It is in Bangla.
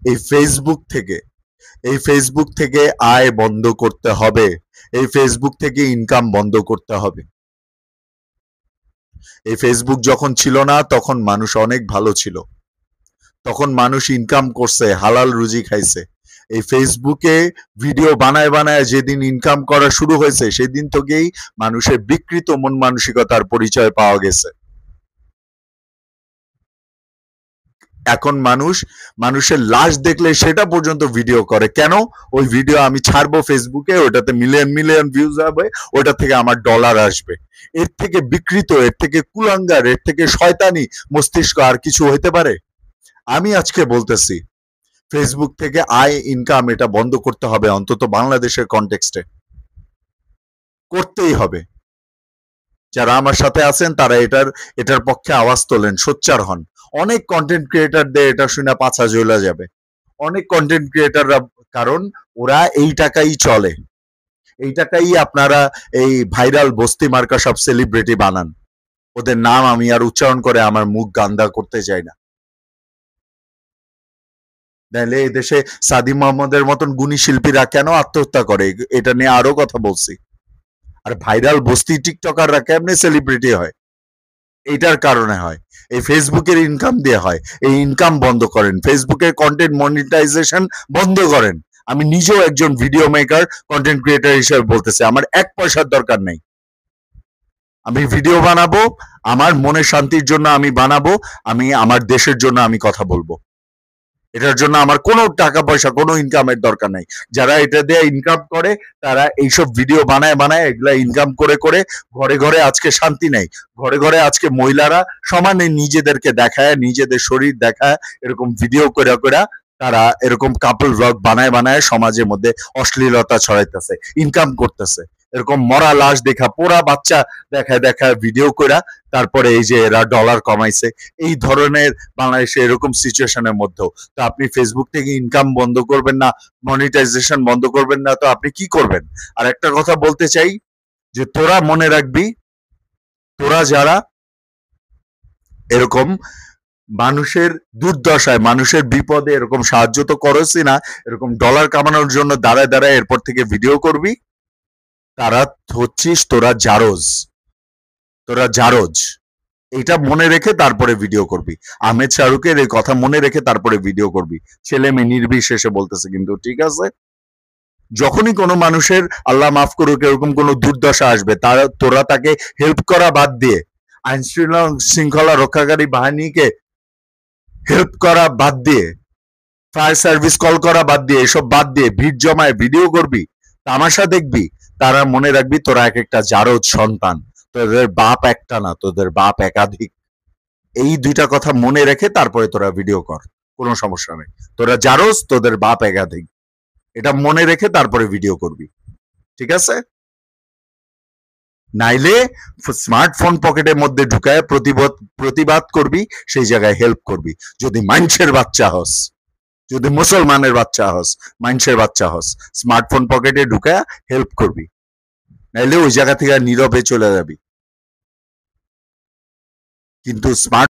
এই ফেসবুক থেকে এই ফেসবুক থেকে আয় বন্ধ করতে হবে, এই ফেসবুক থেকে ইনকাম বন্ধ করতে হবে। এই ফেসবুক যখন ছিল না তখন মানুষ অনেক ভালো ছিল, তখন মানুষ ইনকাম করছে, হালাল রুজি খাইছে। এই ফেসবুকে ভিডিও বানায় বানায় যেদিন ইনকাম করা শুরু হয়েছে সেদিন থেকেই মানুষের বিকৃত মন মানসিকতার পরিচয় পাওয়া গেছে। এখন মানুষের লাশ দেখলে সেটা পর্যন্ত ভিডিও করে। কেন? ওই ভিডিও আমি ছাড়বো ফেসবুকে, ওটাতে মিলিয়ন মিলিয়ন ভিউজ হবে, ওটা থেকে আমার ডলার আসবে। এর থেকে বিকৃত, এর থেকে কুলাঙ্গার, এর থেকে শয়তানি মস্তিষ্ক আর কিছু হইতে পারে? আমি আজকে বলতেছি ফেসবুক থেকে আয় ইনকাম এটা বন্ধ করতে হবে, অন্তত বাংলাদেশের কনটেক্সটে করতেই হবে। যারা আমার সাথে আছেন তারা এটার পক্ষে আওয়াজ তোলেন, সোচ্চার হন। অনেক কন্টেন্ট ক্রিয়েটারদের এটা শুনে পাছা জ্বলা যাবে, অনেক কন্টেন্ট ক্রিয়েটাররা, কারণ ওরা এই টাকাই চলে, এই টাকাই আপনারা এই ভাইরাল বস্তি মার্কা সব সেলিব্রিটি বানান। ওদের নাম আমি আর উচ্চারণ করে আমার মুখ গান্দা করতে চাই না। নাহলে এই দেশে সাদি মোহাম্মদের মতন গুণী শিল্পীরা কেন আত্মহত্যা করে, এটা নিয়ে আরো কথা বলছি। আর ভাইরাল বস্তি টিকটকাররা কেমনে সেলিব্রিটি হয়? এইটার কারণে হয়, এই ফেসবুকের ইনকাম দিয়ে হয়। এই ইনকাম বন্ধ করেন, ফেসবুকের কন্টেন্ট মনিটাইজেশন বন্ধ করেন। আমি নিজেও একজন ভিডিও মেকার, কন্টেন্ট ক্রিয়েটার হিসেবে বলতেছি, আমার 1 পয়সার দরকার নেই। আমি ভিডিও বানাবো, আমার মনের শান্তির জন্য আমি বানাবো, আমি আমার দেশের জন্য আমি কথা বলবো। এটার জন্য আমার কোনো টাকা পয়সা, কোনো ইনকামের দরকার নাই। যারা এটা দিয়ে ইনকাম করে তারা এইসব ভিডিও বানায় বানায় এগুলা ইনকাম করে করে ঘরে ঘরে আজকে শান্তি নেই। ঘরে ঘরে আজকে মহিলারা সমানে নিজেদেরকে দেখায়, নিজেদের শরীর দেখায়, এরকম ভিডিও করে করে তারা এরকম কাপল ব্লগ বানায় বানায় সমাজের মধ্যে অশ্লীলতা ছড়াইতেছে, ইনকাম করতেছে। এরকম মরা লাশ দেখা, পোড়া বাচ্চা দেখায় দেখায় ভিডিও করে তারপরে এই যে এরা ডলার কমাইছে। এই ধরনের বাংলাদেশে এরকম সিচুয়েশনের মধ্যেও তো আপনি ফেসবুক থেকে ইনকাম বন্ধ করবেন না, মনিটাইজেশন বন্ধ করবেন না, তো আপনি কি করবেন? আর একটা কথা বলতে চাই যে তোরা মনে রাখবি, তোরা যারা এরকম মানুষের দুর্দশায়, মানুষের বিপদে এরকম সাহায্য তো করছি না, এরকম ডলার কামানোর জন্য দাঁড়ায় দাঁড়ায় এরপর থেকে ভিডিও করবি, তারা হচ্ছিস তোরা জারজ, তোরা জারজ। এটা মনে রেখে তারপরে ভিডিও করবি। আহমেদ শাহরুখের এই কথা মনে রেখে তারপরে ভিডিও করবি। ছেলে মেয়ে নির্বিশেষে বলতেছে কিন্তু, ঠিক আছে? যখনই কোনো মানুষের আল্লাহ মাফ করুক এরকম কোনো দুর্দশা আসবে, তোরা তাকে হেল্প করা বাদ দিয়ে, আইন শৃঙ্খলা রক্ষাকারী বাহিনীকে হেল্প করা বাদ দিয়ে, ফায়ার সার্ভিস কল করা বাদ দিয়ে, এসব বাদ দিয়ে ভিড় জমায় ভিডিও করবি, তামাশা দেখবি, তারা মনে রাখবি তোরা এক একটা জারজ সন্তান, তোদের বাপ একটা না, তোদের বাপ একাধিক। এই দুইটা কথা মনে রেখে তারপরে তোরা ভিডিও কর, কোনো সমস্যা নেই। তোরা জারজ, তোদের বাপ একাধিক, এটা মনে রেখে তারপরে ভিডিও করবি, ঠিক আছে? নাইলে স্মার্টফোন পকেটের মধ্যে ঢুকায় প্রতিবাদ করবি, সেই জায়গায় হেল্প করবি। যদি মানুষের বাচ্চা হস, যদি মুসলমানের বাচ্চা হস, মানুষের বাচ্চা হস, স্মার্টফোন পকেটে ঢুকায় হেল্প করবি, নাইলে ওই জায়গা থেকে নীরবে চলে যাবি। কিন্তু স্মার্ট